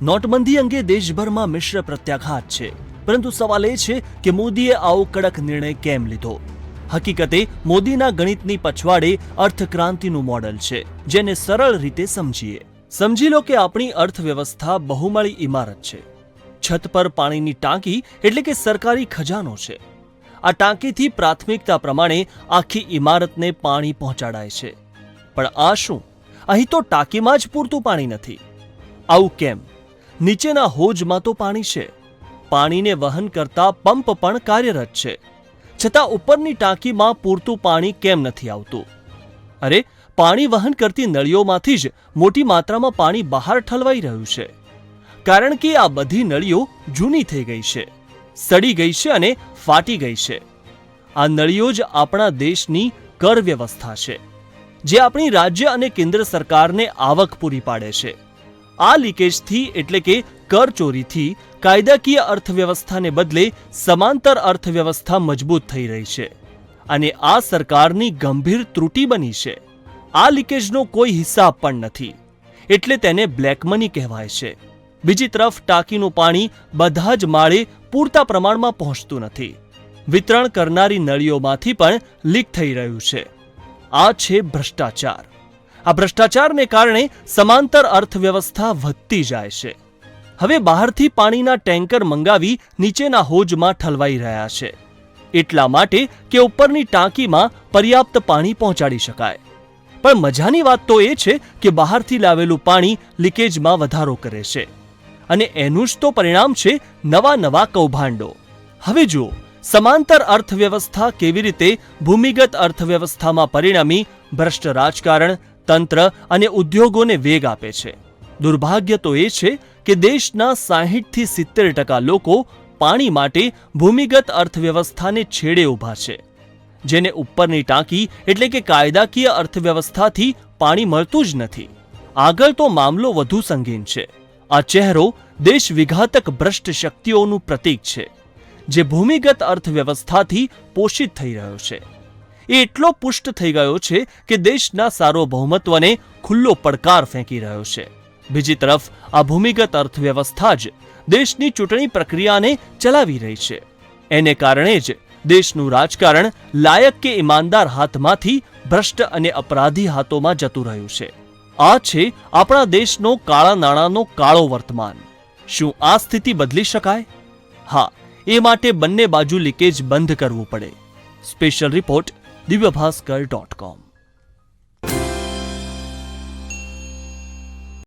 નોટબંધી અંગે દેશભરમાં મિશ્ર પ્રત્યાઘાત છે, પરંતુ સવાલ એ છે કે મોદીએ આવો કડક નિર્ણય કેમ લીધો? હકીકતે મોદીના ગણિતની પછવાડે અર્થક્રાંતિનું મોડલ છે, જેને સરળ રીતે સમજીએ. સમજી લો કે આપણી અર્થવ્યવસ્થા બહુમાળી ઇમારત છે. છત પર પાણીની ટાંકી એટલે કે સરકારી ખજાનો છે. આ ટાંકીથી પ્રાથમિકતા પ્રમાણે આખી ઇમારતને પાણી પહોંચાડાય છે. પણ આ શું? અહીં તો ટાંકીમાં જ પૂરતું પાણી નથી. આવું કેમ? નીચેના હોજમાં તો પાણી છે. પાણીને વહન કરતા પંપ પણ કાર્યરત છે. છતાં ઉપરની ટાંકીમાં પૂરતું પાણી કેમ નથી આવતું? અરે, પાણી વહન કરતી નળીઓમાંથી જ મોટી માત્રામાં પાણી બહાર ઠલવાઈ રહ્યું છે. કારણ કે આ બધી નળીઓ જૂની થઈ ગઈ છે, સડી ગઈ છે અને ફાટી ગઈ છે. આ નળીઓ જ આપણા દેશની કર વ્યવસ્થા છે, જે આપણી રાજ્ય અને કેન્દ્ર સરકારને આવક પૂરી પાડે છે. આ લીકેજથી એટલે કે કર ચોરીથી કાયદાકીય અર્થવ્યવસ્થાને બદલે સમાંતર અર્થવ્યવસ્થા મજબૂત થઈ રહી છે, અને આ સરકારની ગંભીર ત્રુટિ બની છે. આ લીકેજનો કોઈ હિસાબ પણ નથી, એટલે તેને બ્લેક મની કહેવાય છે. બીજી તરફ ટાંકીનું પાણી બધા જ માળે પૂરતા પ્રમાણમાં પહોંચતું નથી. વિતરણ કરનારી નળીઓમાંથી પણ લીક થઈ રહ્યું છે. આ છે ભ્રષ્ટાચાર. આ ભ્રષ્ટાચારને કારણે સમાંતર અર્થવ્યવસ્થા વધતી જાય છે. હવે બહારથી પાણીના ટેન્કર મંગાવી નીચેના હોજમાં ઠલવાઈ રહ્યા છે, એટલા માટે કે ઉપરની ટાંકીમાં પર્યાપ્ત પાણી પહોંચાડી શકાય. પણ મજાની વાત તો એ છે કે બહારથી લાવેલું પાણી લીકેજમાં વધારો કરે છે, અને એનું જ તો પરિણામ છે નવા કૌભાંડો. હવે જુઓ, સમાંતર અર્થવ્યવસ્થા કેવી રીતે ભૂમિગત અર્થવ્યવસ્થામાં પરિણમી ભ્રષ્ટ રાજકારણ, તંત્ર અને ઉદ્યોગોને વેગ આપે છે. દુર્ભાગ્ય તો એ છે કે દેશના 60થી 70% લોકો પાણી માટે ભૂમિગત અર્થવ્યવસ્થાને છેડે ઊભા છે, જેને ઉપરની ટાંકી એટલે કે કાયદાકીય અર્થવ્યવસ્થાથી પાણી મળતું જ નથી. આગળ તો મામલો વધુ સંગીન છે. આ ચહેરો દેશ વિઘાતક ભ્રષ્ટ શક્તિઓનું પ્રતીક છે, જે ભૂમિગત અર્થવ્યવસ્થાથી પોષિત થઈ રહ્યો છે. એ એટલો પુષ્ટ થઈ ગયો છે કે દેશના સાર્વભૌમત્વને ખુલ્લો પડકાર ફેંકી રહ્યો છે. બીજી તરફ આ ભૂમિગત અર્થવ્યવસ્થા જ દેશની ચૂંટણી પ્રક્રિયાને ચલાવી રહી છે. એને કારણે જ દેશનું રાજકારણ લાયક કે ઈમાનદાર હાથમાંથી ભ્રષ્ટ અને અપરાધી હાથોમાં જતું રહ્યું છે. આ છે આપણા દેશનો કાળા નાણાંનો કાળો વર્તમાન. શું આ સ્થિતિ બદલી શકાય? હા, એ માટે બંને બાજુ લીકેજ બંધ કરવું પડે. Special report, divyabhaskar.com.